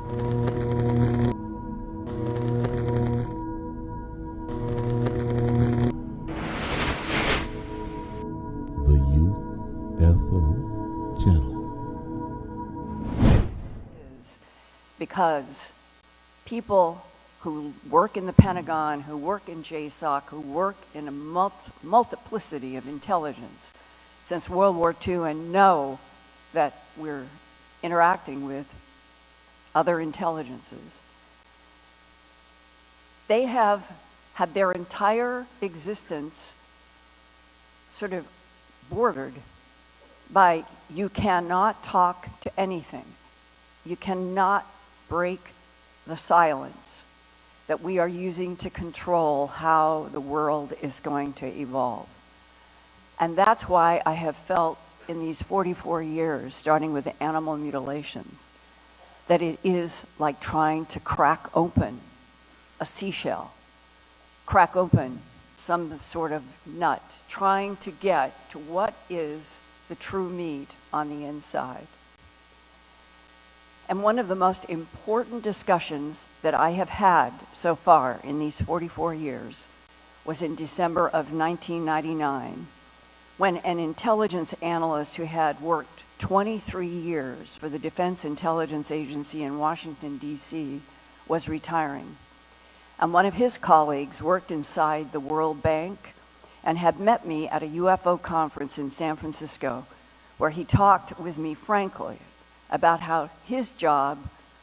The UFO Channel. Because people who work in the Pentagon, who work in JSOC, who work in a multiplicity of intelligence since World War II and know that we're interacting with other intelligences, they have had their entire existence sort of bordered by you cannot talk to anything. You cannot break the silence that we are using to control how the world is going to evolve. And that's why I have felt in these 44 years, starting with the animal mutilations, that it is like trying to crack open a seashell, crack open some sort of nut, trying to get to what is the true meat on the inside. And one of the most important discussions that I have had so far in these 44 years was in December of 1999, when an intelligence analyst who had worked 23 years for the Defense Intelligence Agency in Washington, D.C., was retiring. And one of his colleagues worked inside the World Bank and had met me at a UFO conference in San Francisco, where he talked with me frankly about how his job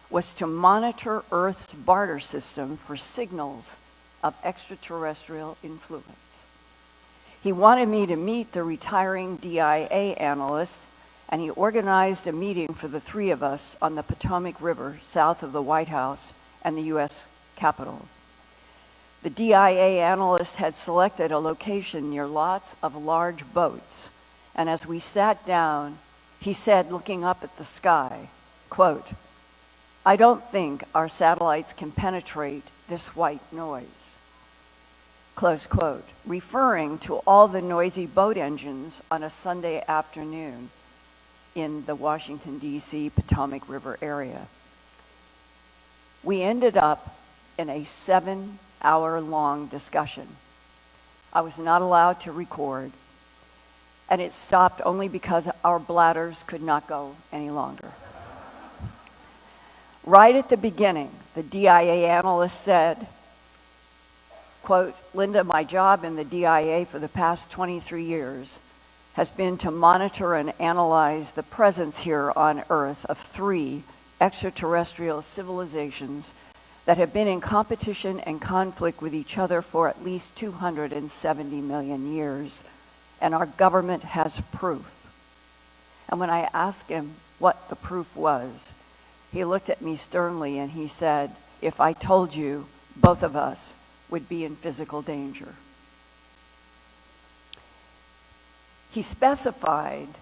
was to monitor Earth's barter system for signals of extraterrestrial influence. He wanted me to meet the retiring DIA analyst, and he organized a meeting for the three of us on the Potomac River south of the White House and the U.S. Capitol. The DIA analyst had selected a location near lots of large boats, and as we sat down, he said, looking up at the sky, quote, "I don't think our satellites can penetrate this white noise," close quote, referring to all the noisy boat engines on a Sunday afternoon in the Washington, D.C. Potomac River area. We ended up in a 7-hour-long discussion. I was not allowed to record, and it stopped only because our bladders could not go any longer. Right at the beginning, the DIA analyst said, quote, "Linda, my job in the DIA for the past 23 years has been to monitor and analyze the presence here on Earth of 3 extraterrestrial civilizations that have been in competition and conflict with each other for at least 270 million years. And our government has proof." And when I asked him what the proof was, he looked at me sternly and he said, "If I told you, both of us would be in physical danger." He specified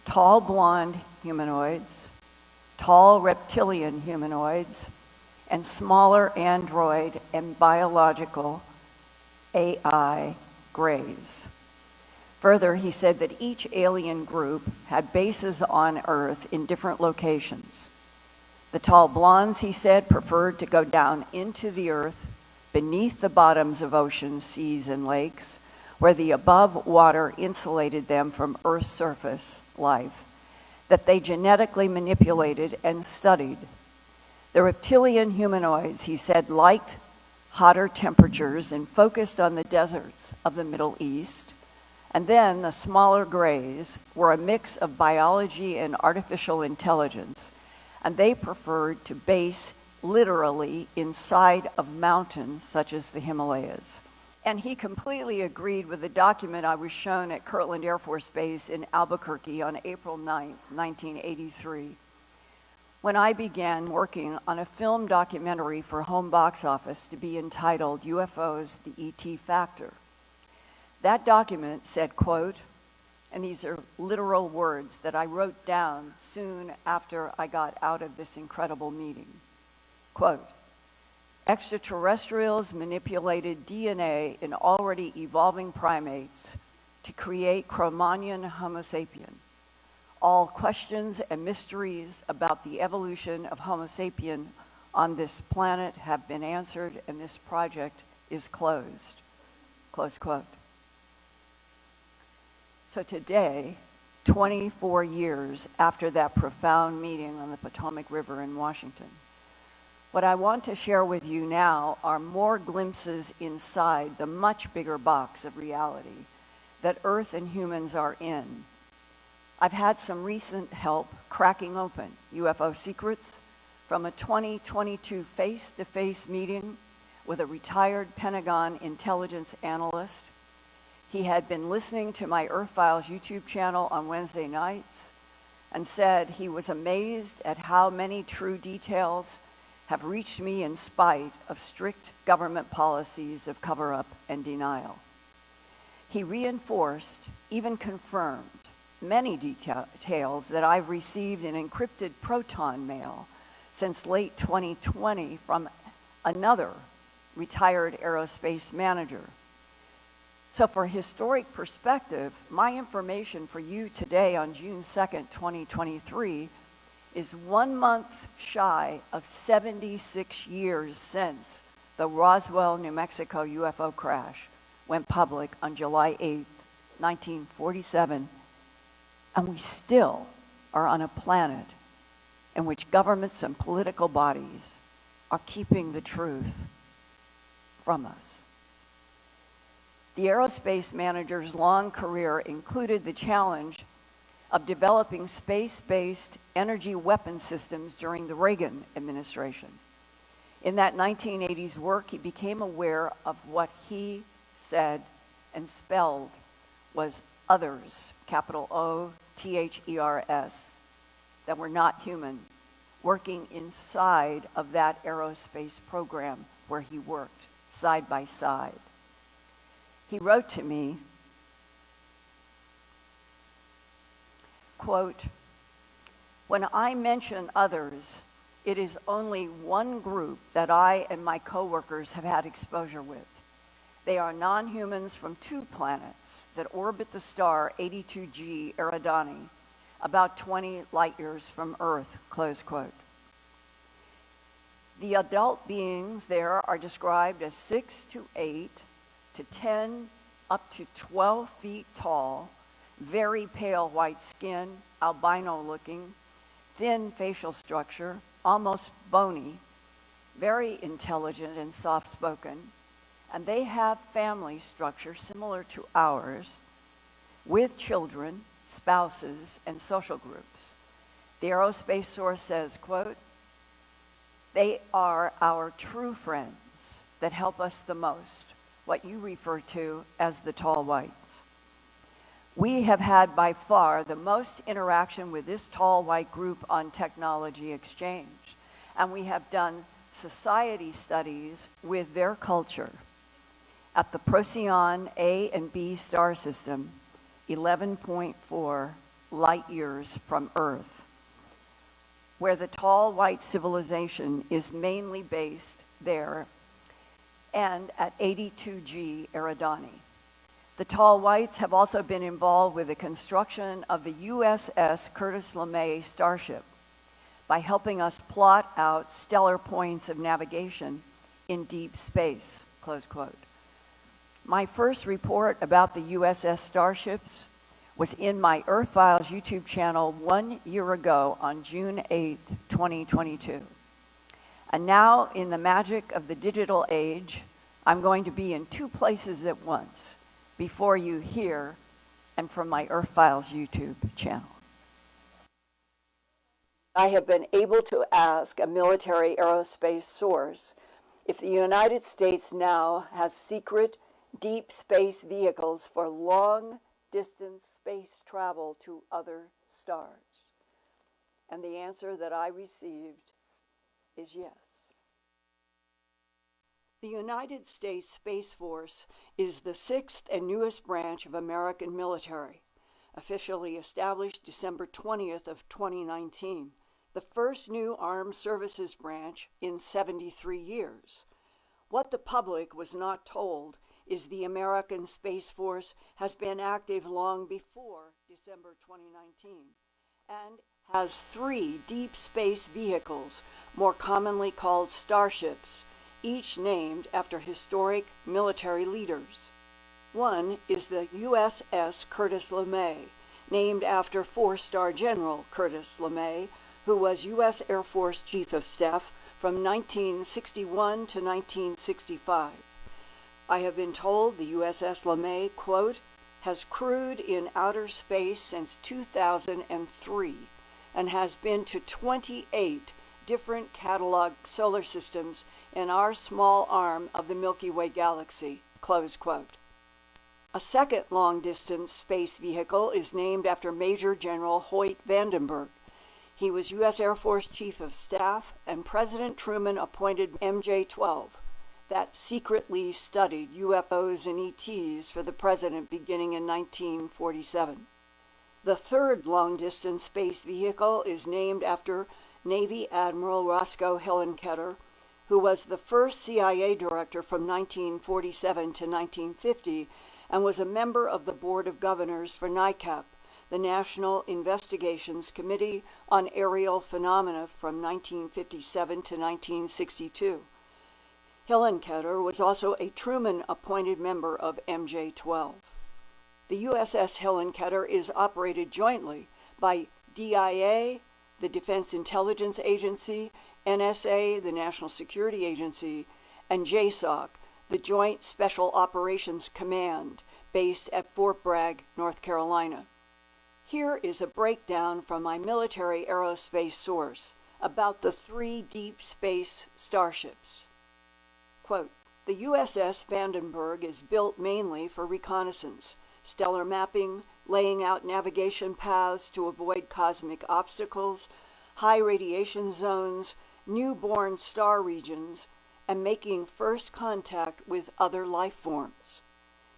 tall blonde humanoids, tall reptilian humanoids, and smaller android and biological AI grays. Further, he said that each alien group had bases on Earth in different locations. The tall blondes, he said, preferred to go down into the Earth, beneath the bottoms of oceans, seas, and lakes, where the above water insulated them from Earth's surface life, that they genetically manipulated and studied. The reptilian humanoids, he said, liked hotter temperatures and focused on the deserts of the Middle East. And then the smaller grays were a mix of biology and artificial intelligence, and they preferred to base literally inside of mountains such as the Himalayas. And he completely agreed with the document I was shown at Kirtland Air Force Base in Albuquerque on April 9, 1983, when I began working on a film documentary for Home Box Office to be entitled UFOs, the ET Factor. That document said, quote, and these are literal words that I wrote down soon after I got out of this incredible meeting, quote, "Extraterrestrials manipulated DNA in already evolving primates to create Cro-Magnon Homo sapien, All questions and mysteries about the evolution of Homo sapien on this planet have been answered, and this project is closed. Close quote. So today, 24 years after that profound meeting on the Potomac River in Washington, what I want to share with you now are more glimpses inside the much bigger box of reality that Earth and humans are in. I've had some recent help cracking open UFO secrets from a 2022 face-to-face meeting with a retired Pentagon intelligence analyst. He had been listening to my Earth Files YouTube channel on Wednesday nights and said he was amazed at how many true details have reached me in spite of strict government policies of cover-up and denial. He reinforced, even confirmed, many details that I've received in encrypted proton mail since late 2020 from another retired aerospace manager. So for historic perspective, my information for you today on June 2nd, 2023 is 1 month shy of 76 years since the Roswell, New Mexico UFO crash went public on July 8th, 1947, and we still are on a planet in which governments and political bodies are keeping the truth from us. The aerospace manager's long career included the challenge of developing space-based energy weapon systems during the Reagan administration. In that 1980s work, he became aware of what he said and spelled was others, capital O-T-H-E-R-S, that were not human, working inside of that aerospace program where he worked side by side. He wrote to me, quote, "When I mention others, it is only one group that I and my coworkers have had exposure with. They are non-humans from 2 planets that orbit the star 82G Eridani, about 20 light years from Earth," close quote. The adult beings there are described as 6 to 8 to 10 up to 12 feet tall, very pale white skin, albino looking, thin facial structure, almost bony, very intelligent and soft spoken, and they have family structure similar to ours, with children, spouses, and social groups. The aerospace source says, quote, "They are our true friends that help us the most, what you refer to as the tall whites. We have had by far the most interaction with this tall white group on technology exchange, and we have done society studies with their culture at the Procyon A and B star system, 11.4 light years from Earth, where the tall white civilization is mainly based there, and at 82G Eridani. The tall whites have also been involved with the construction of the USS Curtis LeMay starship by helping us plot out stellar points of navigation in deep space," close quote. My first report about the USS starships was in my Earth Files YouTube channel 1 year ago on June 8th, 2022. And now, in the magic of the digital age, I'm going to be in 2 places at once before you here and from my Earth Files YouTube channel. I have been able to ask a military aerospace source if the United States now has secret deep space vehicles for long-distance space travel to other stars. And the answer that I received is yes. The United States Space Force is the 6th and newest branch of American military, officially established December 20th of 2019, the first new armed services branch in 73 years. What the public was not told is the American Space Force has been active long before December 2019 and has 3 deep space vehicles, more commonly called starships, each named after historic military leaders. One is the USS Curtis LeMay, named after 4-star General Curtis LeMay, who was U.S. Air Force Chief of Staff from 1961 to 1965. I have been told the USS LeMay, quote, has crewed in outer space since 2003 and has been to 28 different catalog solar systems in our small arm of the Milky Way galaxy, close quote. A second long-distance space vehicle is named after Major General Hoyt Vandenberg. He was U.S. Air Force Chief of Staff, and President Truman appointed MJ-12, that secretly studied UFOs and ETs for the president beginning in 1947. The third long-distance space vehicle is named after Navy Admiral Roscoe Hillenkoetter, who was the first CIA director from 1947 to 1950 and was a member of the Board of Governors for NICAP, the National Investigations Committee on Aerial Phenomena from 1957 to 1962. Hillenkoetter was also a Truman-appointed member of MJ-12. The USS Hillenkoetter is operated jointly by DIA, the Defense Intelligence Agency, NSA, the National Security Agency, and JSOC, the Joint Special Operations Command, based at Fort Bragg, North Carolina. Here is a breakdown from my military aerospace source about the 3 deep space starships. Quote, the USS Vandenberg is built mainly for reconnaissance, stellar mapping, laying out navigation paths to avoid cosmic obstacles, high radiation zones, newborn star regions, and making first contact with other life forms.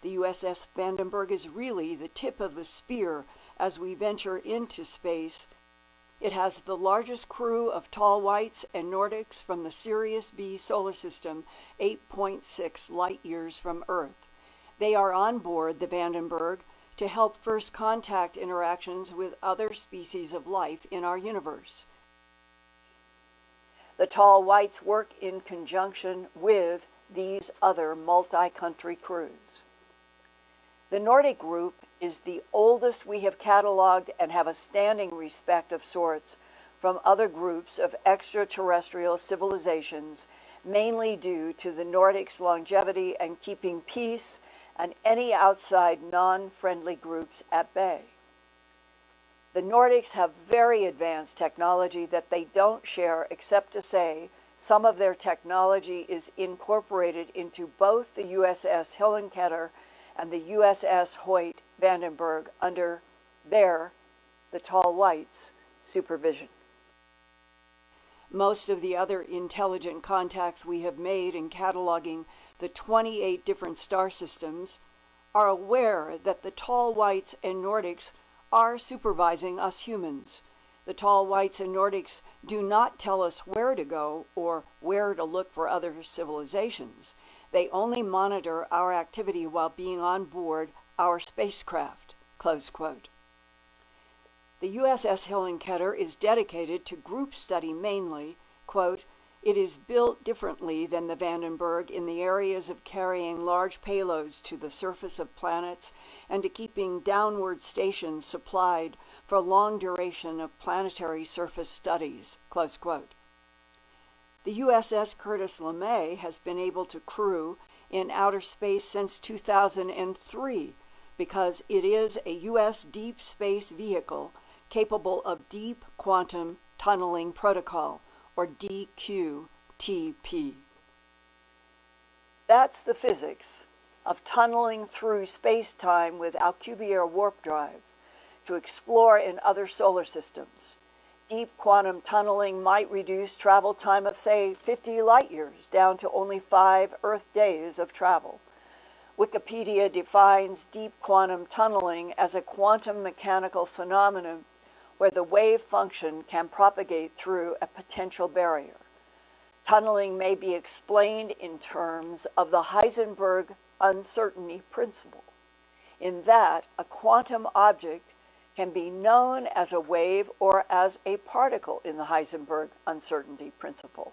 The USS Vandenberg is really the tip of the spear as we venture into space. It has the largest crew of tall whites and Nordics from the Sirius B solar system, 8.6 light-years from Earth. They are on board the Vandenberg to help first contact interactions with other species of life in our universe. The tall whites work in conjunction with these other multi-country crews. The Nordic group is the oldest we have cataloged and have a standing respect of sorts from other groups of extraterrestrial civilizations, mainly due to the Nordics' longevity and keeping peace and any outside non-friendly groups at bay. The Nordics have very advanced technology that they don't share, except to say some of their technology is incorporated into both the USS Hillenkoetter and the USS Hoyt Vandenberg under their, the Tall Whites, supervision. Most of the other intelligent contacts we have made in cataloging the 28 different star systems are aware that the Tall Whites and Nordics are supervising us humans. The Tall Whites and Nordics do not tell us where to go or where to look for other civilizations. They only monitor our activity while being on board our spacecraft, close quote. The USS Hillenkoetter is dedicated to group study mainly, quote, it is built differently than the Vandenberg in the areas of carrying large payloads to the surface of planets and to keeping downward stations supplied for long duration of planetary surface studies, close quote. The USS Curtis LeMay has been able to crew in outer space since 2003 because it is a U.S. deep space vehicle capable of deep quantum tunneling protocol, or DQTP. That's the physics of tunneling through space-time with Alcubierre warp drive to explore in other solar systems. Deep quantum tunneling might reduce travel time of, say, 50 light-years down to only 5 Earth days of travel. Wikipedia defines deep quantum tunneling as a quantum mechanical phenomenon where the wave function can propagate through a potential barrier. Tunneling may be explained in terms of the Heisenberg uncertainty principle, in that a quantum object can be known as a wave or as a particle in the Heisenberg uncertainty principle.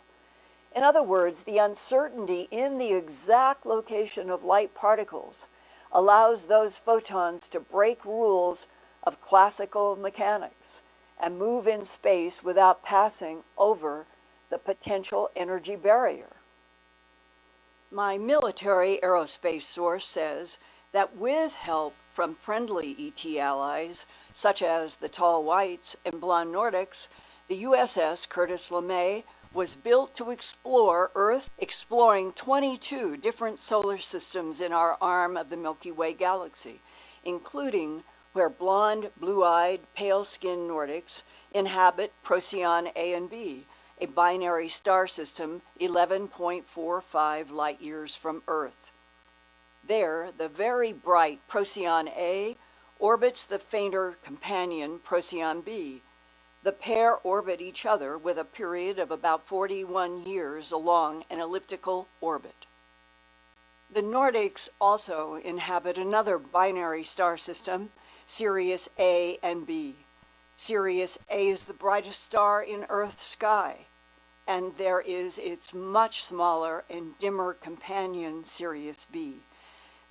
In other words, the uncertainty in the exact location of light particles allows those photons to break rules of classical mechanics and move in space without passing over the potential energy barrier. My military aerospace source says that with help from friendly ET allies, such as the Tall Whites and Blonde Nordics, the USS Curtis LeMay was built to explore Earth, exploring 22 different solar systems in our arm of the Milky Way galaxy, including where blonde, blue-eyed, pale-skinned Nordics inhabit Procyon A and B, a binary star system 11.45 light-years from Earth. There, the very bright Procyon A orbits the fainter companion Procyon B. The pair orbit each other with a period of about 41 years along an elliptical orbit. The Nordics also inhabit another binary star system, Sirius A and B. Sirius A is the brightest star in Earth's sky, and there is its much smaller and dimmer companion, Sirius B.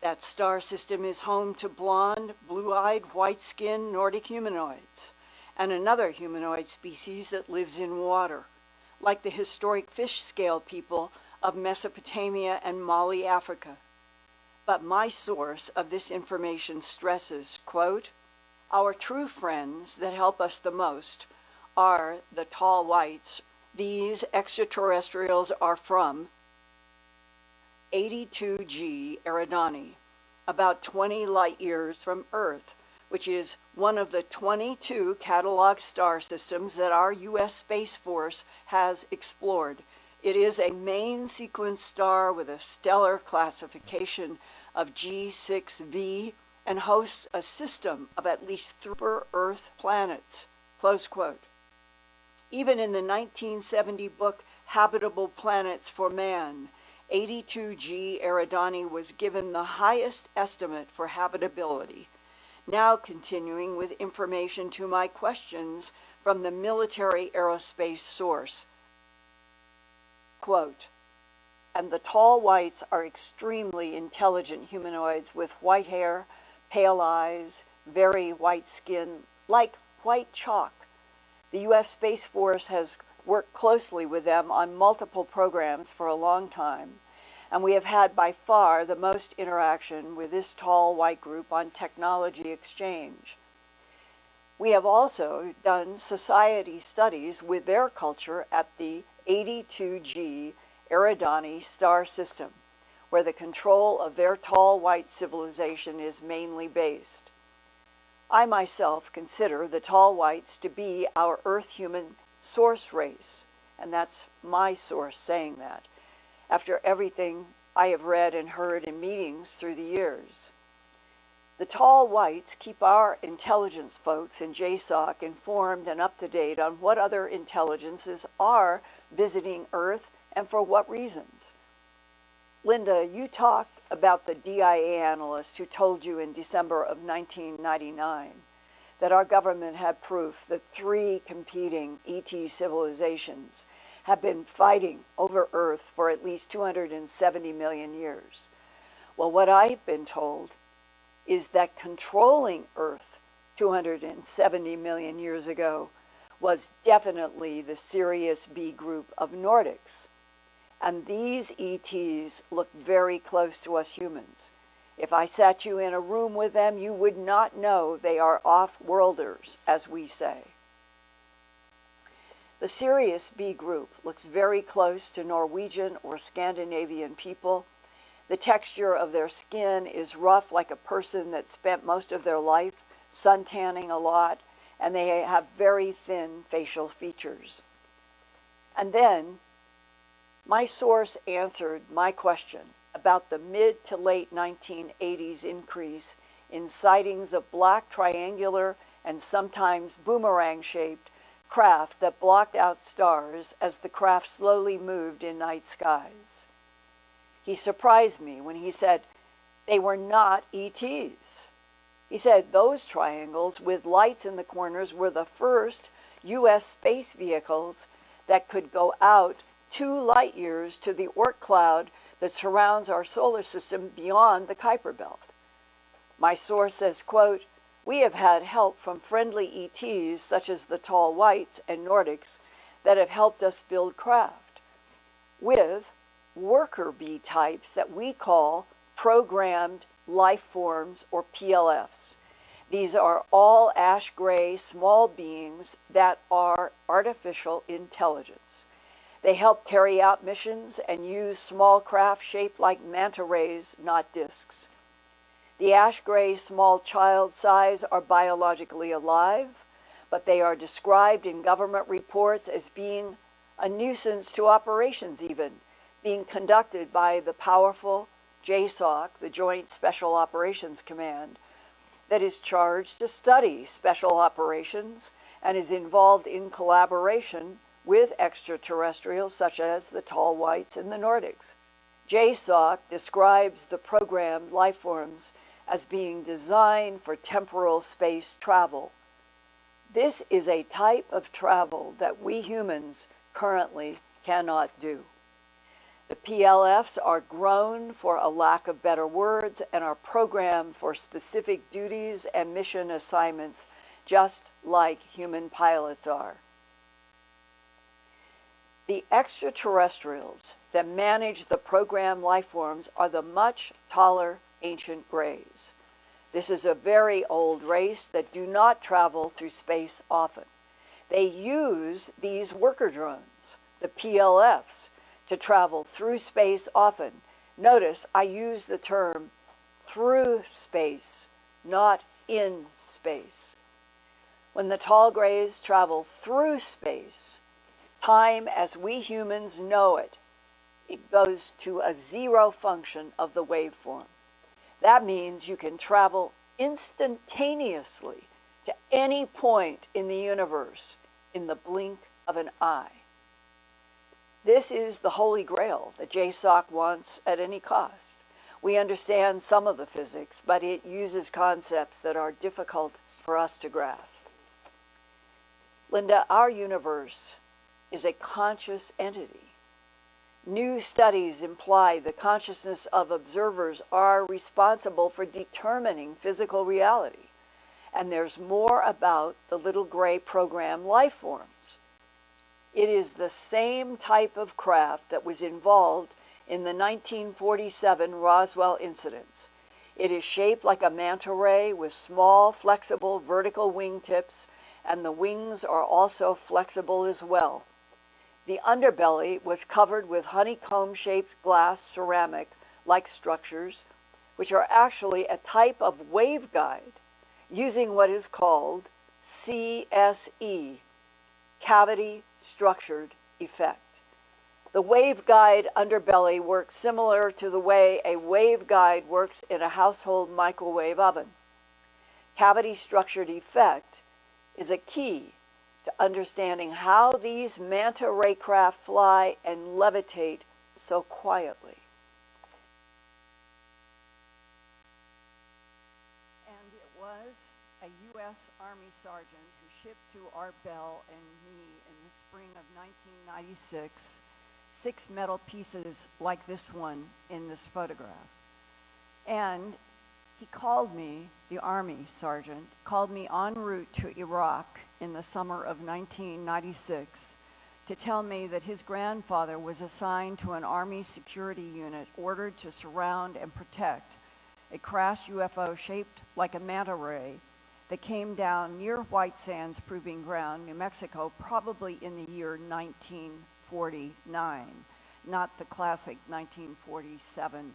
That star system is home to blonde, blue-eyed, white-skinned Nordic humanoids, and another humanoid species that lives in water, like the historic fish scale people of Mesopotamia and Mali, Africa. But my source of this information stresses, quote, "Our true friends that help us the most are the Tall Whites. These extraterrestrials are from 82G Eridani, about 20 light-years from Earth, which is one of the 22 catalog star systems that our U.S. Space Force has explored. It is a main sequence star with a stellar classification of G6V and hosts a system of at least 3 Earth planets," close quote. Even in the 1970 book Habitable Planets for Man, 82G Eridani was given the highest estimate for habitability. Now continuing with information to my questions from the military aerospace source. Quote, "And the Tall Whites are extremely intelligent humanoids with white hair, pale eyes, very white skin, like white chalk. The U.S. Space Force has worked closely with them on multiple programs for a long time, and we have had by far the most interaction with this tall white group on technology exchange. We have also done society studies with their culture at the 82G Eridani star system, where the control of their tall white civilization is mainly based. I myself consider the Tall Whites to be our Earth human source race, and that's my source saying that, after everything I have read and heard in meetings through the years. The Tall Whites keep our intelligence folks in JSOC informed and up to date on what other intelligences are visiting Earth and for what reasons. Linda, you talked about the DIA analyst who told you in December of 1999 that our government had proof that 3 competing ET civilizations have been fighting over Earth for at least 270 million years. Well, what I've been told is that controlling Earth 270 million years ago was definitely the Sirius B group of Nordics. And these ETs look very close to us humans. If I sat you in a room with them, you would not know they are off-worlders, as we say. The Sirius B group looks very close to Norwegian or Scandinavian people. The texture of their skin is rough, like a person that spent most of their life suntanning a lot, and they have very thin facial features. And then, my source answered my question about the mid to late 1980s increase in sightings of black triangular and sometimes boomerang-shaped craft that blocked out stars as the craft slowly moved in night skies. He surprised me when he said they were not ETs. He said those triangles with lights in the corners were the first U.S. space vehicles that could go out 2 light years to the Oort cloud that surrounds our solar system beyond the Kuiper Belt. My source says, quote, "We have had help from friendly ETs such as the tall whites and Nordics that have helped us build craft with worker bee types that we call programmed life forms, or PLFs. These are all ash gray small beings that are artificial intelligence. They help carry out missions and use small craft shaped like manta rays, not discs. The ash gray small child size are biologically alive, but they are described in government reports as being a nuisance to operations even, being conducted by the powerful JSOC, the Joint Special Operations Command, that is charged to study special operations and is involved in collaboration with extraterrestrials such as the tall whites and the Nordics. JSOC describes the programmed life forms as being designed for temporal space travel. This is a type of travel that we humans currently cannot do. The PLFs are grown, for a lack of better words, and are programmed for specific duties and mission assignments, just like human pilots are. The extraterrestrials that manage the programmed life forms are the much taller ancient grays. This is a very old race that do not travel through space often. They use these worker drones, the PLFs, to travel through space often. Notice I use the term through space, not in space. When the tall grays travel through space, time as we humans know it, it goes to a zero function of the waveform. That means you can travel instantaneously to any point in the universe in the blink of an eye. This is the holy grail that JSOC wants at any cost. We understand some of the physics, but it uses concepts that are difficult for us to grasp. Linda, our universe is a conscious entity. New studies imply the consciousness of observers are responsible for determining physical reality. And there's more about the little gray program life forms. It is the same type of craft that was involved in the 1947 Roswell incidents. It is shaped like a manta ray with small, flexible, vertical wingtips, and the wings are also flexible as well. The underbelly was covered with honeycomb-shaped glass ceramic-like structures, which are actually a type of waveguide using what is called CSE, cavity structured effect. The waveguide underbelly works similar to the way a waveguide works in a household microwave oven. Cavity structured effect is a key to understanding how these manta ray craft fly and levitate so quietly. And it was a U.S. Army sergeant who shipped to Art Bell and me in the spring of 1996 6 metal pieces like this one in this photograph. And he called me, the Army sergeant, called me en route to Iraq in the summer of 1996 to tell me that his grandfather was assigned to an Army security unit ordered to surround and protect a crashed UFO shaped like a manta ray that came down near White Sands Proving Ground, New Mexico, probably in the year 1949, not the classic 1947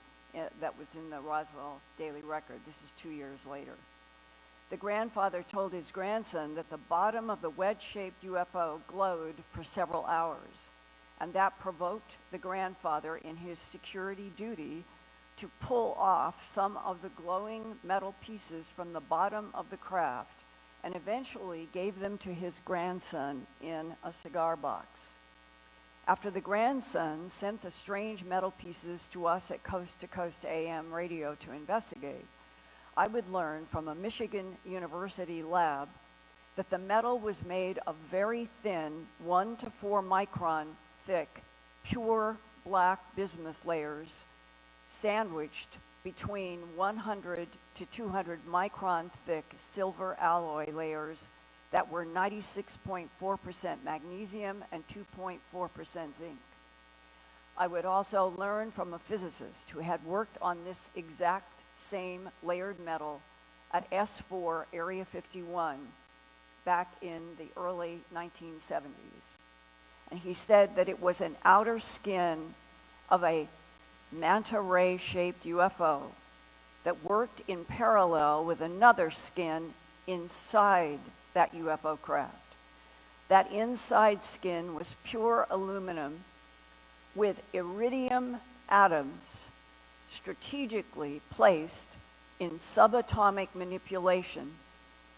that was in the Roswell Daily Record. This is 2 years later. The grandfather told his grandson that the bottom of the wedge-shaped UFO glowed for several hours, and that provoked the grandfather in his security duty to pull off some of the glowing metal pieces from the bottom of the craft and eventually gave them to his grandson in a cigar box. After the grandson sent the strange metal pieces to us at Coast to Coast AM radio to investigate, I would learn from a Michigan University lab that the metal was made of very thin, 1 to 4 micron thick, pure black bismuth layers sandwiched between 100 to 200 micron thick silver alloy layers that were 96.4% magnesium and 2.4% zinc. I would also learn from a physicist who had worked on this exact same layered metal at S4 Area 51 back in the early 1970s. And he said that it was an outer skin of a manta ray-shaped UFO that worked in parallel with another skin inside that UFO craft. That inside skin was pure aluminum with iridium atoms strategically placed in subatomic manipulation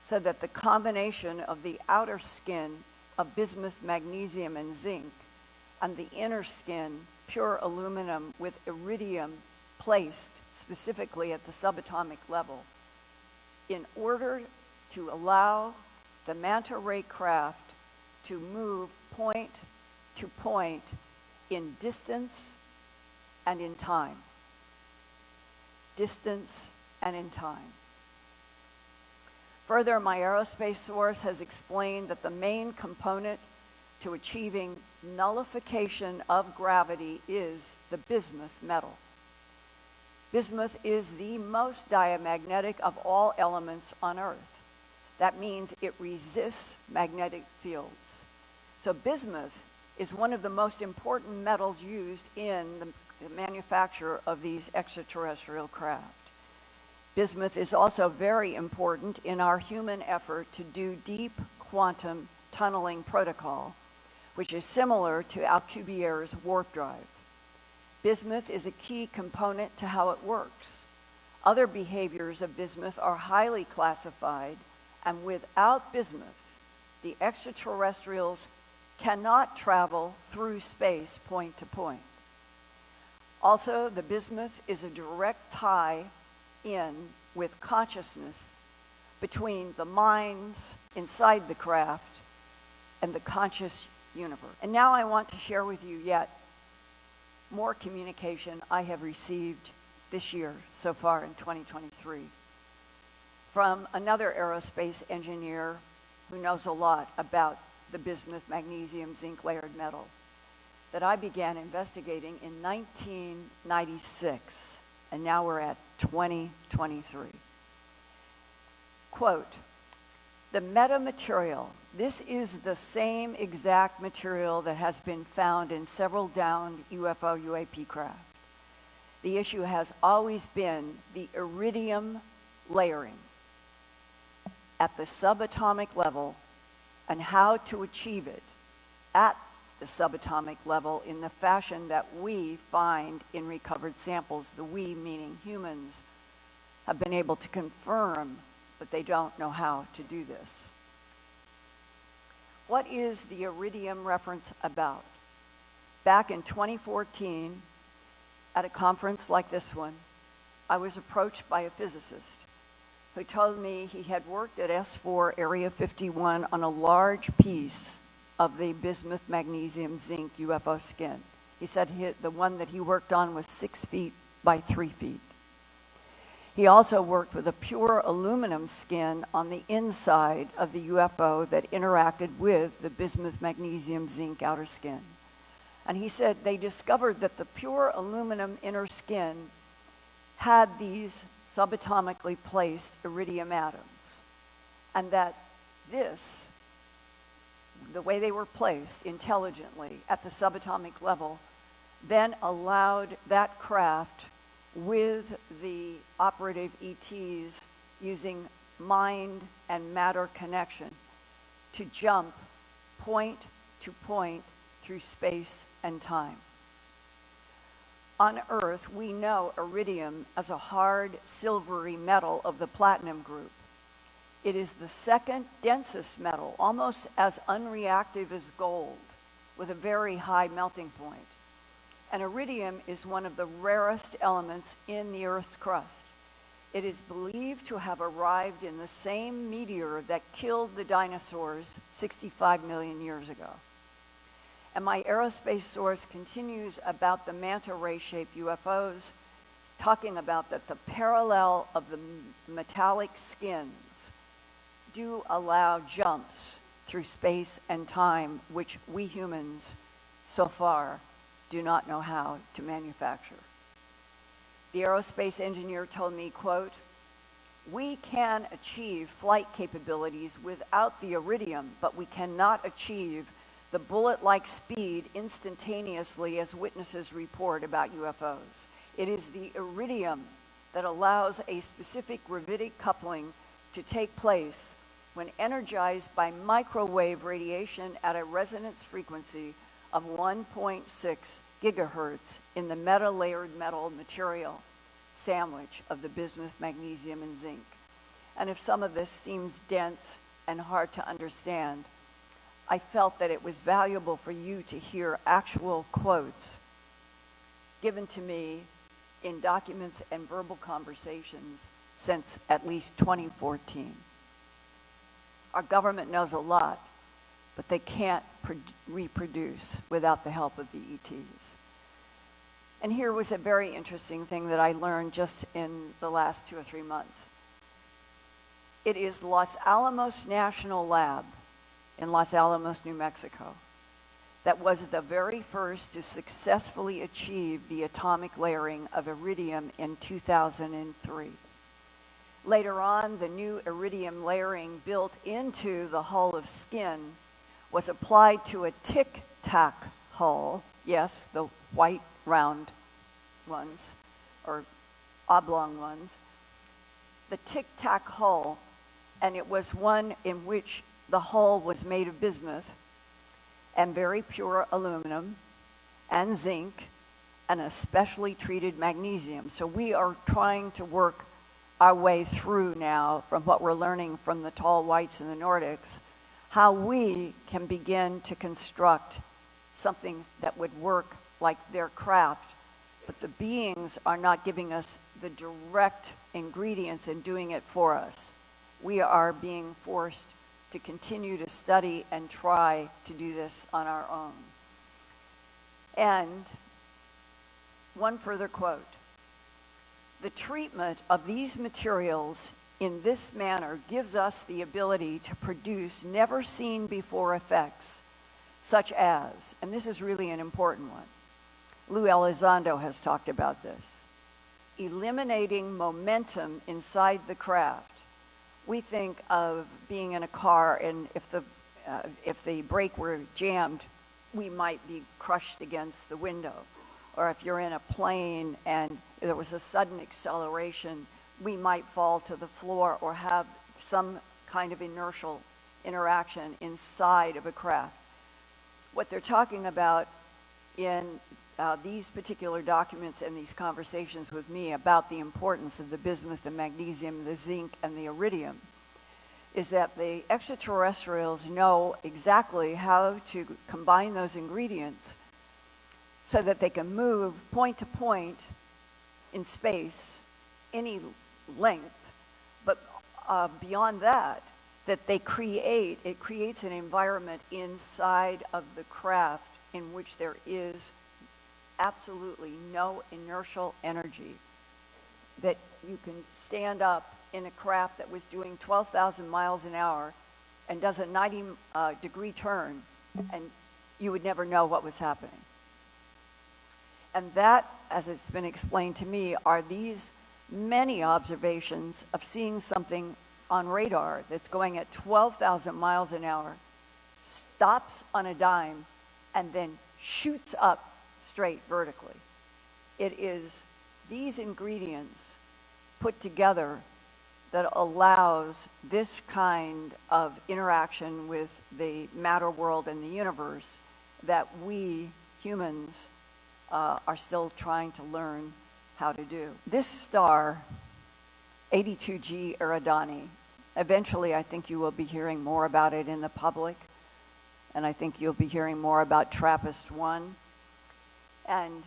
so that the combination of the outer skin of bismuth, magnesium, and zinc and the inner skin, pure aluminum with iridium placed specifically at the subatomic level in order to allow the manta ray craft to move point to point in distance and in time. Distance and in time. Further, my aerospace source has explained that the main component to achieving nullification of gravity is the bismuth metal. Bismuth is the most diamagnetic of all elements on Earth. That means it resists magnetic fields. So bismuth is one of the most important metals used in the manufacture of these extraterrestrial craft. Bismuth is also very important in our human effort to do deep quantum tunneling protocol, which is similar to Alcubierre's warp drive. Bismuth is a key component to how it works. Other behaviors of bismuth are highly classified, and without bismuth, the extraterrestrials cannot travel through space point to point. Also, the bismuth is a direct tie in with consciousness between the minds inside the craft and the conscious universe. And now I want to share with you yet more communication I have received this year so far in 2023 from another aerospace engineer who knows a lot about the bismuth, magnesium, zinc layered metal that I began investigating in 1996, and now we're at 2023. Quote, the metamaterial, this is the same exact material that has been found in several downed UFO UAP craft. The issue has always been the iridium layering at the subatomic level and how to achieve it at the subatomic level in the fashion that we find in recovered samples. The we meaning humans have been able to confirm, but they don't know how to do this. What is the iridium reference about? Back in 2014, at a conference like this one, I was approached by a physicist who told me he had worked at S4 Area 51 on a large piece of the bismuth, magnesium, zinc UFO skin. He said the one that he worked on was 6 feet by 3 feet. He also worked with a pure aluminum skin on the inside of the UFO that interacted with the bismuth, magnesium, zinc outer skin. And he said they discovered that the pure aluminum inner skin had these subatomically placed iridium atoms, and that this, the way they were placed intelligently at the subatomic level, then allowed that craft with the operative ETs using mind and matter connection to jump point to point through space and time. On Earth, we know iridium as a hard silvery metal of the platinum group. It is the second densest metal, almost as unreactive as gold, with a very high melting point. And iridium is one of the rarest elements in the Earth's crust. It is believed to have arrived in the same meteor that killed the dinosaurs 65 million years ago. And my aerospace source continues about the manta ray-shaped UFOs, talking about that the parallel of the metallic skins do allow jumps through space and time, which we humans so far do not know how to manufacture. The aerospace engineer told me, quote, "We can achieve flight capabilities without the iridium, but we cannot achieve the bullet-like speed instantaneously as witnesses report about UFOs. It is the iridium that allows a specific gravitic coupling to take place when energized by microwave radiation at a resonance frequency of 1.6 gigahertz in the meta-layered metal material sandwich of the bismuth, magnesium, and zinc." And if some of this seems dense and hard to understand, I felt that it was valuable for you to hear actual quotes given to me in documents and verbal conversations since at least 2014. Our government knows a lot, but they can't reproduce without the help of the ETs. And here was a very interesting thing that I learned just in the last 2 or 3 months. It is Los Alamos National Lab in Los Alamos, New Mexico, that was the very first to successfully achieve the atomic layering of iridium in 2003. Later on, the new iridium layering built into the hull of skin was applied to a tic-tac hull, yes, the white round ones, or oblong ones, the tic-tac hull, and it was one in which the hull was made of bismuth and very pure aluminum and zinc and a specially treated magnesium. So we are trying to work our way through now, from what we're learning from the tall whites and the Nordics, how we can begin to construct something that would work like their craft, but the beings are not giving us the direct ingredients and doing it for us. We are being forced to continue to study and try to do this on our own. And one further quote: "The treatment of these materials in this manner gives us the ability to produce never seen before effects, such as," and this is really an important one, Lou Elizondo has talked about this, "eliminating momentum inside the craft." We think of being in a car, and if the brake were jammed, we might be crushed against the window. Or if you're in a plane and there was a sudden acceleration, we might fall to the floor or have some kind of inertial interaction inside of a craft. What they're talking about in these particular documents and these conversations with me about the importance of the bismuth, the magnesium, the zinc, and the iridium is that the extraterrestrials know exactly how to combine those ingredients so that they can move point to point in space, any length, but beyond that, it creates an environment inside of the craft in which there is absolutely no inertial energy, that you can stand up in a craft that was doing 12,000 miles an hour and does a 90-degree turn, and you would never know what was happening. And that, as it's been explained to me, are these many observations of seeing something on radar that's going at 12,000 miles an hour, stops on a dime, and then shoots up straight vertically. It is these ingredients put together that allows this kind of interaction with the matter world and the universe that we humans are still trying to learn how to do. This star, 82G Eridani, eventually I think you will be hearing more about it in the public, and I think you'll be hearing more about TRAPPIST-1. And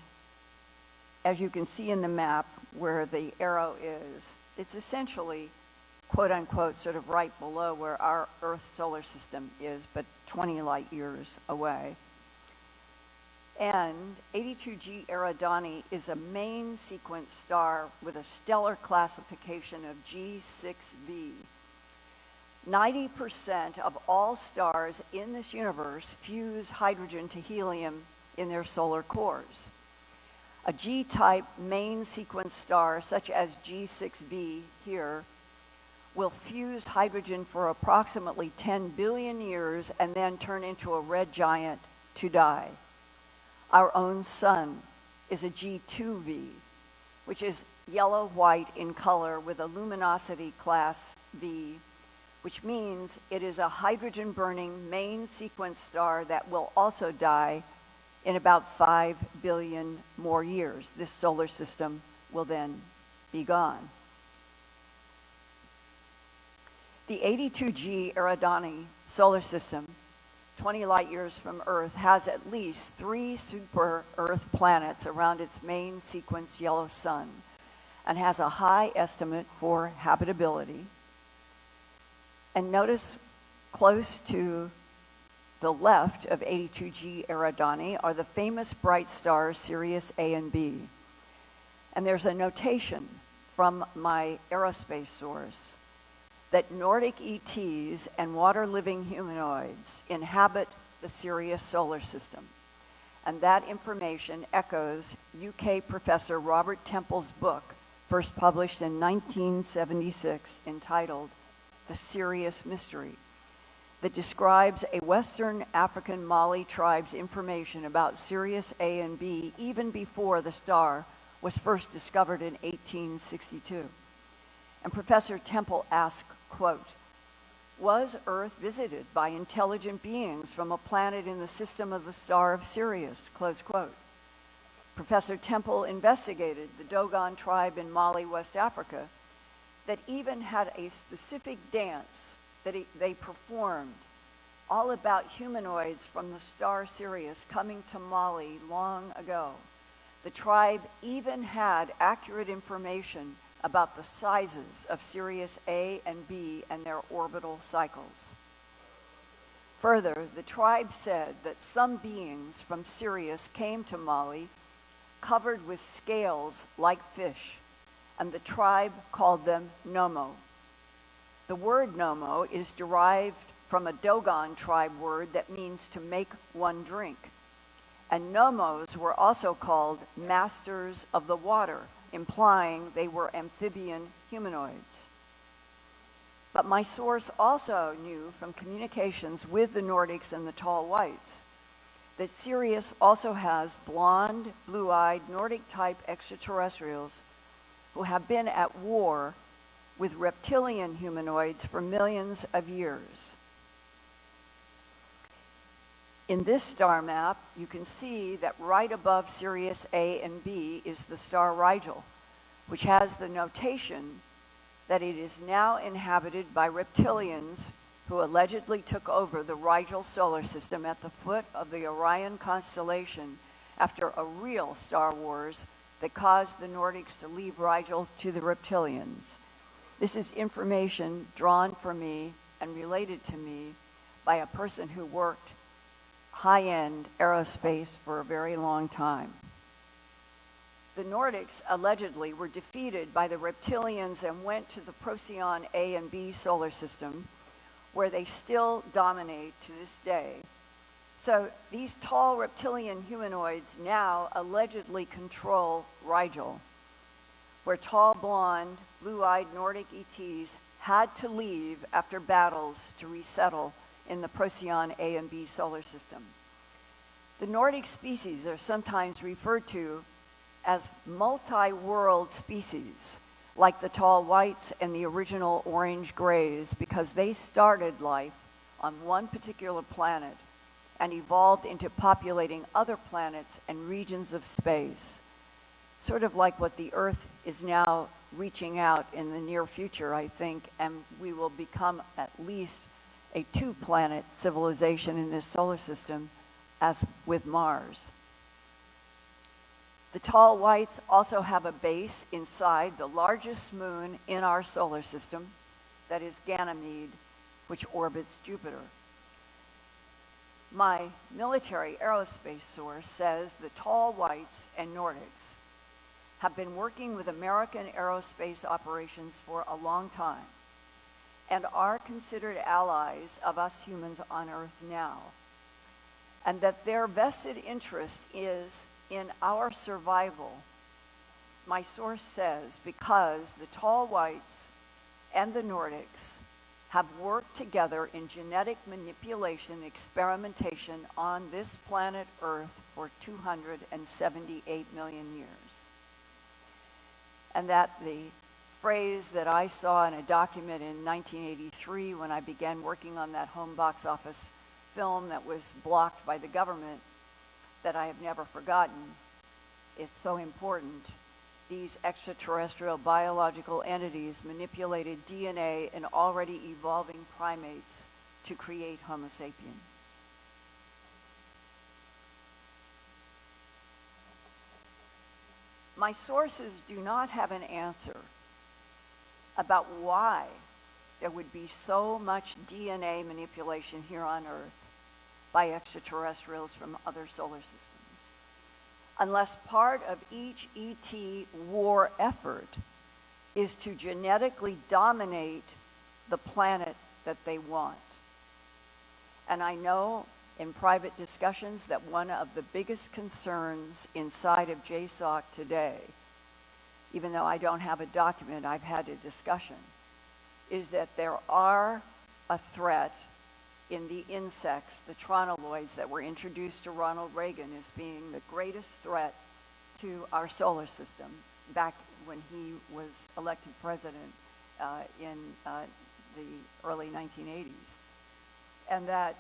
as you can see in the map where the arrow is, it's essentially, quote unquote, sort of right below where our Earth solar system is, but 20 light years away. And 82G Eridani is a main sequence star with a stellar classification of G6V. 90% of all stars in this universe fuse hydrogen to helium in their solar cores. A G-type main sequence star, such as G6V here, will fuse hydrogen for approximately 10 billion years and then turn into a red giant to die. Our own sun is a G2V, which is yellow-white in color with a luminosity class V, which means it is a hydrogen-burning main sequence star that will also die in about 5 billion more years. This solar system will then be gone. The 82G Eridani solar system, 20 light years from Earth, has at least 3 super-Earth planets around its main sequence yellow sun and has a high estimate for habitability. And notice close to the left of 82G Eridani are the famous bright stars Sirius A and B. And there's a notation from my aerospace source that Nordic ETs and water-living humanoids inhabit the Sirius solar system. And that information echoes UK professor Robert Temple's book, first published in 1976, entitled The Sirius Mystery, that describes a Western African Mali tribe's information about Sirius A and B even before the star was first discovered in 1862. And Professor Temple asked, quote, "Was Earth visited by intelligent beings from a planet in the system of the star of Sirius?" Close quote. Professor Temple investigated the Dogon tribe in Mali, West Africa, that even had a specific dance that they performed all about humanoids from the star Sirius coming to Mali long ago. The tribe even had accurate information about the sizes of Sirius A and B and their orbital cycles. Further, the tribe said that some beings from Sirius came to Mali covered with scales like fish, and the tribe called them Nomo. The word Nomo is derived from a Dogon tribe word that means to make one drink. And Nomos were also called masters of the water, implying they were amphibian humanoids. But my source also knew from communications with the Nordics and the Tall Whites that Sirius also has blonde, blue-eyed, Nordic-type extraterrestrials who have been at war with reptilian humanoids for millions of years. In this star map, you can see that right above Sirius A and B is the star Rigel, which has the notation that it is now inhabited by reptilians who allegedly took over the Rigel solar system at the foot of the Orion constellation after a real Star Wars that caused the Nordics to leave Rigel to the reptilians. This is information drawn for me and related to me by a person who worked high-end aerospace for a very long time. The Nordics allegedly were defeated by the reptilians and went to the Procyon A and B solar system, where they still dominate to this day. So these tall reptilian humanoids now allegedly control Rigel, where tall, blonde, blue-eyed Nordic ETs had to leave after battles to resettle in the Procyon A and B solar system. The Nordic species are sometimes referred to as multi-world species, like the tall whites and the original orange grays, because they started life on one particular planet and evolved into populating other planets and regions of space, sort of like what the Earth is now reaching out in the near future, I think, and we will become at least a 2-planet civilization in this solar system, as with Mars. The tall whites also have a base inside the largest moon in our solar system, that is Ganymede, which orbits Jupiter. My military aerospace source says the tall whites and Nordics have been working with American aerospace operations for a long time and are considered allies of us humans on Earth now, and that their vested interest is in our survival, my source says, because the tall whites and the Nordics have worked together in genetic manipulation experimentation on this planet Earth for 278 million years. And that the phrase that I saw in a document in 1983 when I began working on that home box office film that was blocked by the government, that I have never forgotten. It's so important. These extraterrestrial biological entities manipulated DNA in already evolving primates to create Homo sapien. My sources do not have an answer about why there would be so much DNA manipulation here on Earth by extraterrestrials from other solar systems, unless part of each ET war effort is to genetically dominate the planet that they want. And I know in private discussions that one of the biggest concerns inside of JSOC today, even though I don't have a document, I've had a discussion, is that there are a threat in the insects, the tronoloids that were introduced to Ronald Reagan as being the greatest threat to our solar system back when he was elected president in the early 1980s. And that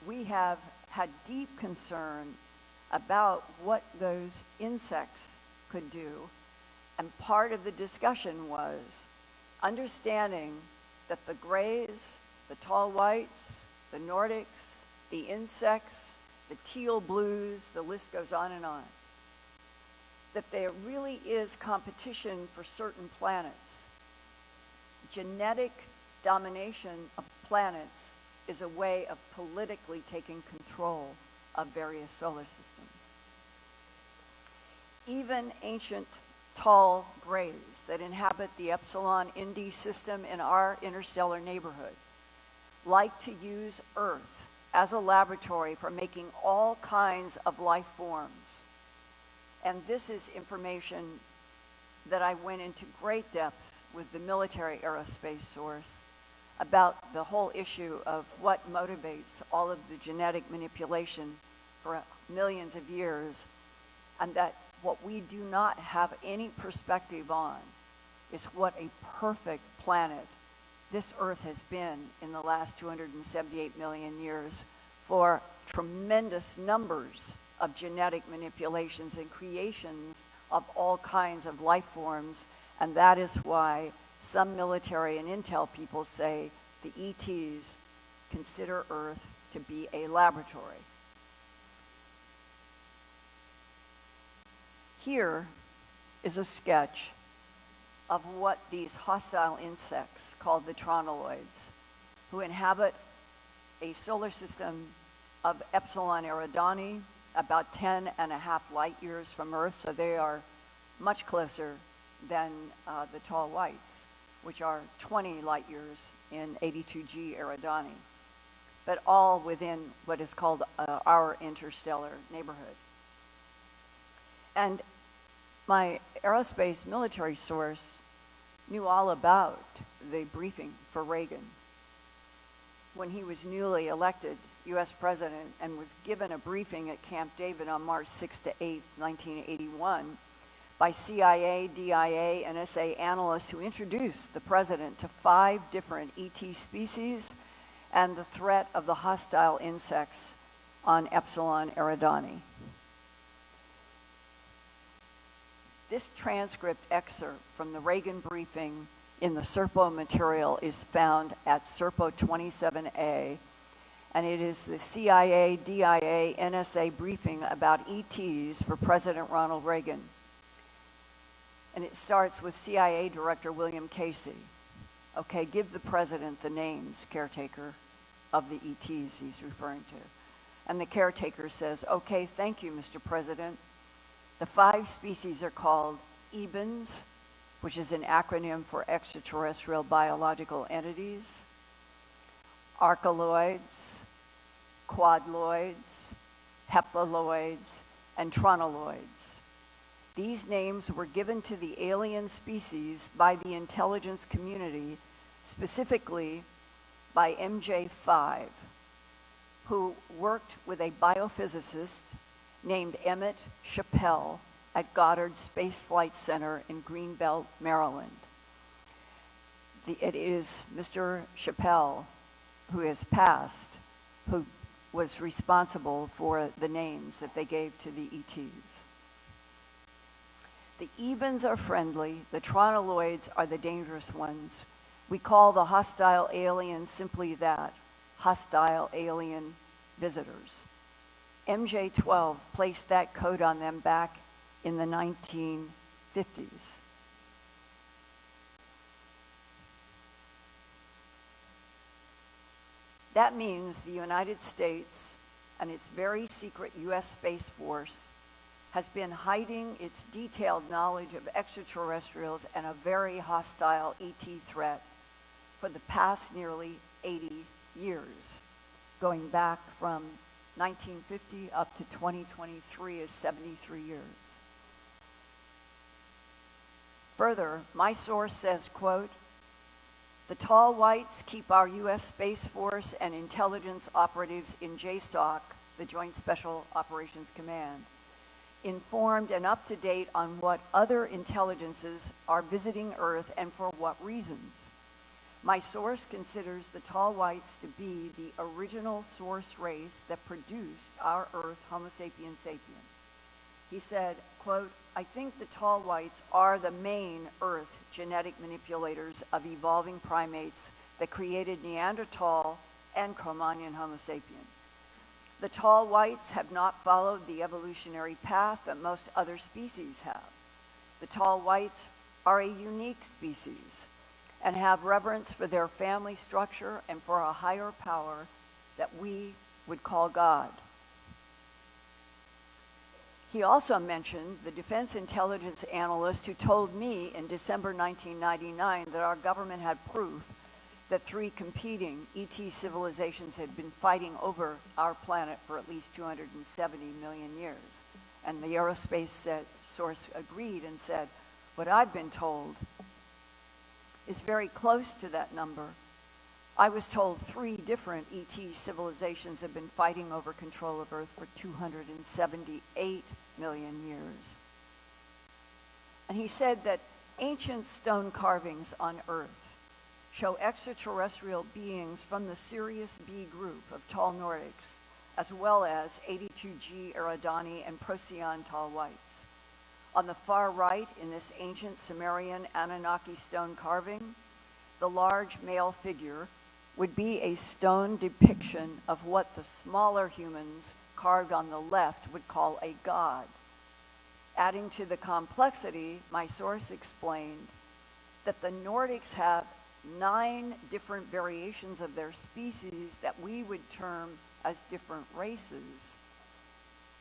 we have had deep concern about what those insects could do. And part of the discussion was understanding that the grays, the tall whites, the Nordics, the insects, the teal blues, the list goes on, that there really is competition for certain planets. Genetic domination of planets is a way of politically taking control of various solar systems. Even ancient tall grays that inhabit the Epsilon Indi system in our interstellar neighborhood like to use Earth as a laboratory for making all kinds of life forms. And this is information that I went into great depth with the military aerospace source about the whole issue of what motivates all of the genetic manipulation for millions of years, and that what we do not have any perspective on is what a perfect planet this Earth has been in the last 278 million years for tremendous numbers of genetic manipulations and creations of all kinds of life forms. And that is why some military and intel people say the ETs consider Earth to be a laboratory. Here is a sketch of what these hostile insects called the tronoloids, who inhabit a solar system of Epsilon Eridani, about 10.5 light years from Earth, so they are much closer than the tall whites, which are 20 light years in 82G Eridani, but all within what is called our interstellar neighborhood. And my aerospace military source knew all about the briefing for Reagan when he was newly elected US president and was given a briefing at Camp David on March 6th to 8th, 1981 by CIA, DIA, and SA analysts who introduced the president to 5 different ET species and the threat of the hostile insects on Epsilon Eridani. This transcript excerpt from the Reagan briefing in the SERPO material is found at SERPO 27A, and it is the CIA, DIA, NSA briefing about ETs for President Ronald Reagan. And it starts with CIA Director William Casey. Okay, give the president the names, caretaker, of the ETs he's referring to. And the caretaker says, okay, thank you, Mr. President. The 5 species are called EBENs, which is an acronym for extraterrestrial biological entities, archeloids, quadloids, hepaloids, and tronoloids. These names were given to the alien species by the intelligence community, specifically by MJ5, who worked with a biophysicist named Emmett Chappell at Goddard Space Flight Center in Greenbelt, Maryland. It is Mr. Chappell, who has passed, who was responsible for the names that they gave to the ETs. The EBENs are friendly, the tronoloids are the dangerous ones. We call the hostile aliens simply that, hostile alien visitors. MJ12 placed that code on them back in the 1950s. That means the United States and its very secret U.S. Space Force has been hiding its detailed knowledge of extraterrestrials and a very hostile ET threat for the past nearly 80 years, going back from 1950 up to 2023 is 73 years. Further, my source says, quote, the tall whites keep our U.S. Space Force and intelligence operatives in JSOC, the Joint Special Operations Command, informed and up to date on what other intelligences are visiting Earth and for what reasons. My source considers the tall whites to be the original source race that produced our Earth Homo sapiens sapien. He said, quote, I think the tall whites are the main Earth genetic manipulators of evolving primates that created Neanderthal and Cro-Magnon Homo sapien. The tall whites have not followed the evolutionary path that most other species have. The tall whites are a unique species and have reverence for their family structure and for a higher power that we would call God. He also mentioned the defense intelligence analyst who told me in December 1999 that our government had proof that 3 competing ET civilizations had been fighting over our planet for at least 270 million years. And the aerospace source agreed and said, what I've been told is very close to that number. I was told 3 different ET civilizations have been fighting over control of Earth for 278 million years. And he said that ancient stone carvings on Earth show extraterrestrial beings from the Sirius B group of tall Nordics, as well as 82G Eridani and Procyon tall whites. On the far right, in this ancient Sumerian Anunnaki stone carving, the large male figure would be a stone depiction of what the smaller humans carved on the left would call a god. Adding to the complexity, my source explained that the Nordics have 9 different variations of their species that we would term as different races,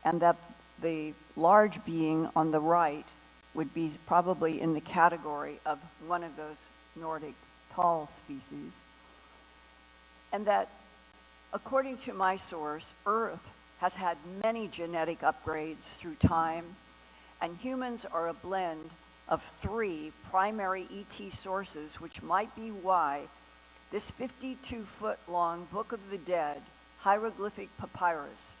and that the large being on the right would be probably in the category of one of those Nordic tall species. And that, according to my source, Earth has had many genetic upgrades through time, and humans are a blend of 3 primary ET sources, which might be why this 52-foot-long Book of the Dead hieroglyphic papyrus,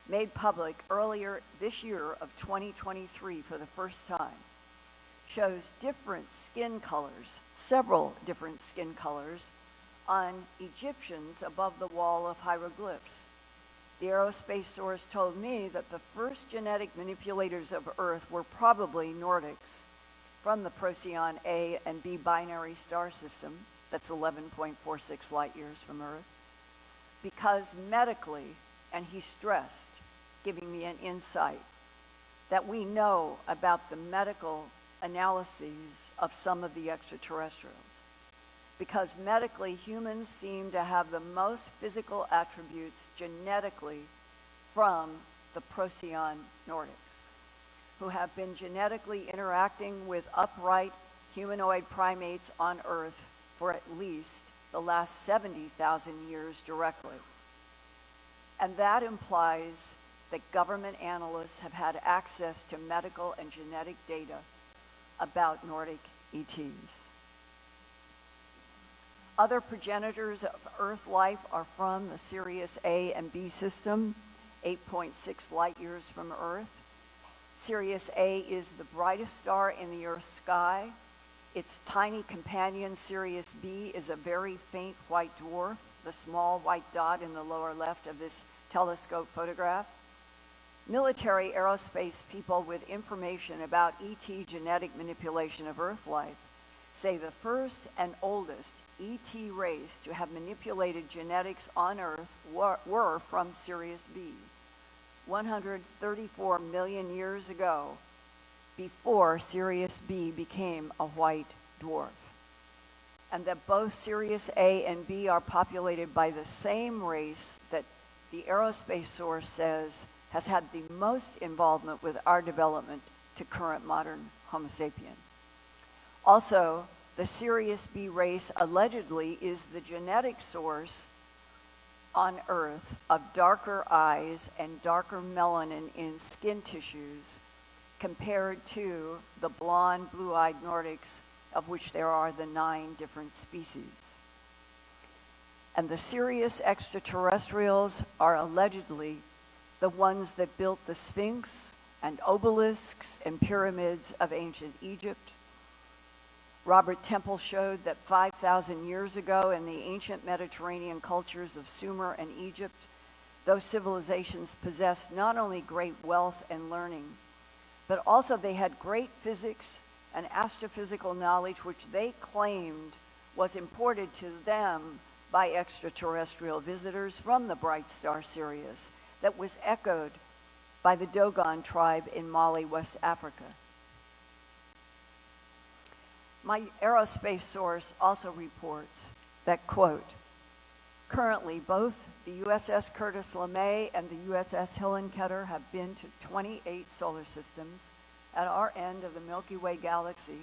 made public earlier this year of 2023 for the first time, shows different skin colors, several different skin colors, on Egyptians above the wall of hieroglyphs. The aerospace source told me that the first genetic manipulators of Earth were probably Nordics from the Procyon A and B binary star system, that's 11.46 light years from Earth. because medically, and he stressed, giving me an insight, that we know about the medical analyses of some of the extraterrestrials. Because medically, humans seem to have the most physical attributes genetically from the Procyon Nordics, who have been genetically interacting with upright humanoid primates on Earth for at least the last 70,000 years directly. And that implies that government analysts have had access to medical and genetic data about Nordic ETs. Other progenitors of Earth life are from the Sirius A and B system, 8.6 light years from Earth. Sirius A is the brightest star in the Earth's sky. Its tiny companion, Sirius B, is a very faint white dwarf, the small white dot in the lower left of this telescope photograph. Military aerospace people with information about ET genetic manipulation of Earth life say the first and oldest ET race to have manipulated genetics on Earth were from Sirius B, 134 million years ago, before Sirius B became a white dwarf. And that both Sirius A and B are populated by the same race that the aerospace source says has had the most involvement with our development to current modern Homo sapien. Also, the Sirius B race allegedly is the genetic source on Earth of darker eyes and darker melanin in skin tissues compared to the blonde, blue-eyed Nordics, of which there are the 9 different species. And the Sirius extraterrestrials are allegedly the ones that built the Sphinx and obelisks and pyramids of ancient Egypt. Robert Temple showed that 5,000 years ago in the ancient Mediterranean cultures of Sumer and Egypt, those civilizations possessed not only great wealth and learning, but also they had great physics and astrophysical knowledge which they claimed was imported to them by extraterrestrial visitors from the bright star Sirius that was echoed by the Dogon tribe in Mali, West Africa. My aerospace source also reports that, quote, currently both the USS Curtis LeMay and the USS Hillenkoetter have been to 28 solar systems at our end of the Milky Way galaxy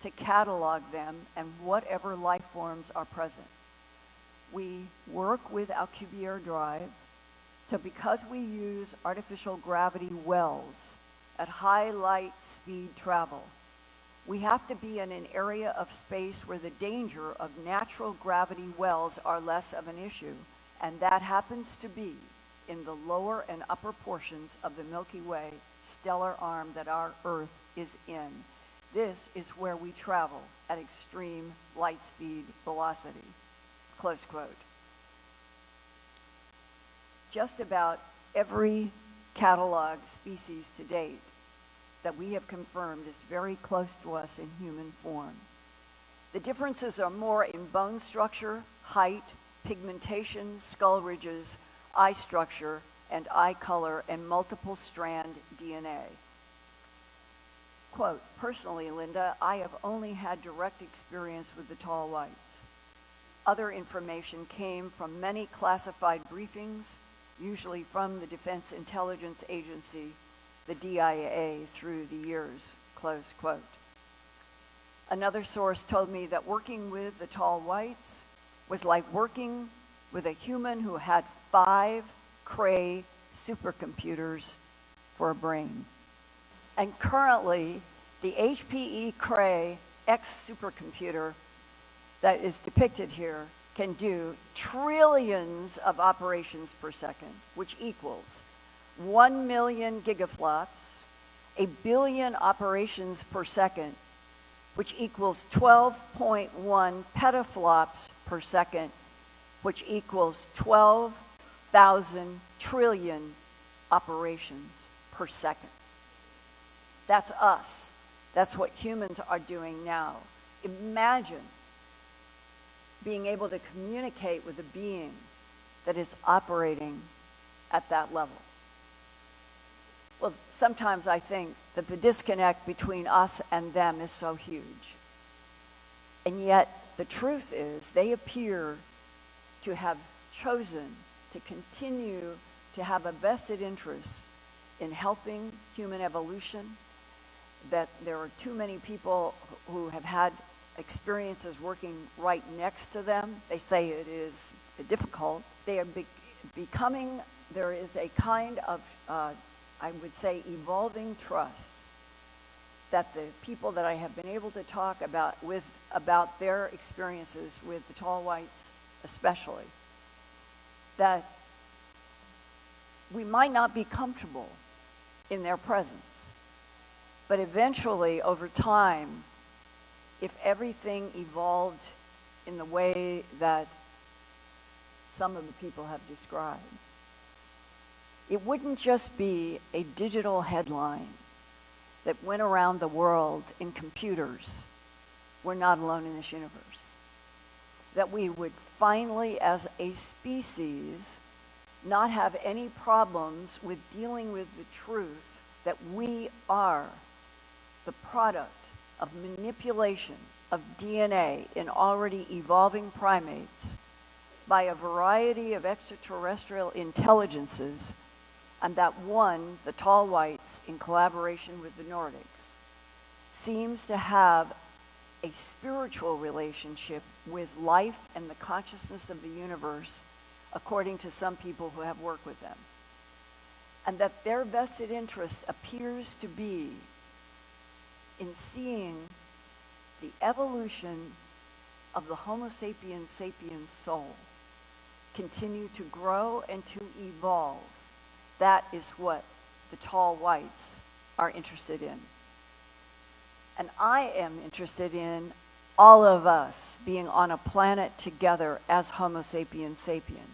to catalog them and whatever life forms are present. We work with Alcubierre Drive, so because we use artificial gravity wells at high light speed travel, we have to be in an area of space where the danger of natural gravity wells are less of an issue, and that happens to be in the lower and upper portions of the Milky Way stellar arm that our Earth is in. This is where we travel at extreme light speed velocity, close quote. Just about every catalog species to date that we have confirmed is very close to us in human form. The differences are more in bone structure, height, pigmentation, skull ridges, eye structure, and eye color, and multiple strand DNA. Quote, personally, Linda, I have only had direct experience with the tall whites. Other information came from many classified briefings, usually from the Defense Intelligence Agency, the DIA, through the years, close quote. Another source told me that working with the tall whites was like working with a human who had 5 Cray supercomputers for a brain. And currently, the HPE Cray X supercomputer that is depicted here can do trillions of operations per second, which equals 1 million gigaflops, 1 billion operations per second, which equals 12.1 petaflops per second, which equals 12,000 trillion operations per second. That's us. That's what humans are doing now. Imagine being able to communicate with a being that is operating at that level. Well, sometimes I think that the disconnect between us and them is so huge. And yet, the truth is, they appear to have chosen to continue to have a vested interest in helping human evolution, that there are too many people who have had experiences working right next to them. They say it is difficult. They are becoming, there is a kind of, I would say, evolving trust that the people that I have been able to talk about their experiences with the tall whites especially, that we might not be comfortable in their presence, but eventually over time, if everything evolved in the way that some of the people have described, it wouldn't just be a digital headline that went around the world in computers, "We're not alone in this universe." That we would finally, as a species, not have any problems with dealing with the truth that we are the product of manipulation of DNA in already evolving primates by a variety of extraterrestrial intelligences, and that one, the tall whites, in collaboration with the Nordics, seems to have a spiritual relationship with life and the consciousness of the universe, according to some people who have worked with them. And that their vested interest appears to be in seeing the evolution of the Homo sapiens sapiens soul continue to grow and to evolve. That is what the tall whites are interested in. And I am interested in all of us being on a planet together as Homo sapiens sapien,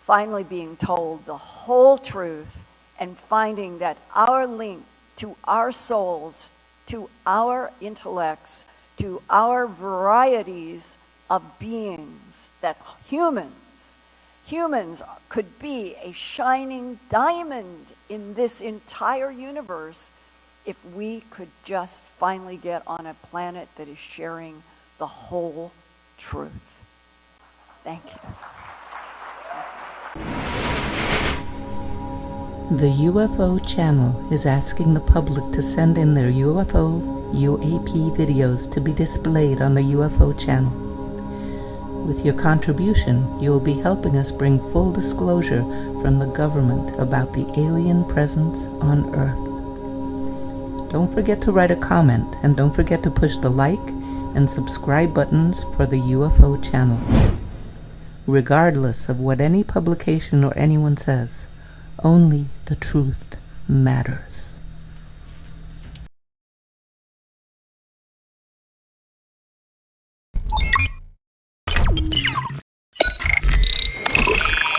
finally being told the whole truth and finding that our link to our souls, to our intellects, to our varieties of beings, that humans could be a shining diamond in this entire universe if we could just finally get on a planet that is sharing the whole truth. Thank you. The UFO Channel is asking the public to send in their UAP videos to be displayed on the UFO Channel. With your contribution, you will be helping us bring full disclosure from the government about the alien presence on Earth. Don't forget to write a comment, and don't forget to push the like and subscribe buttons for the UFO Channel. Regardless of what any publication or anyone says, only the truth matters.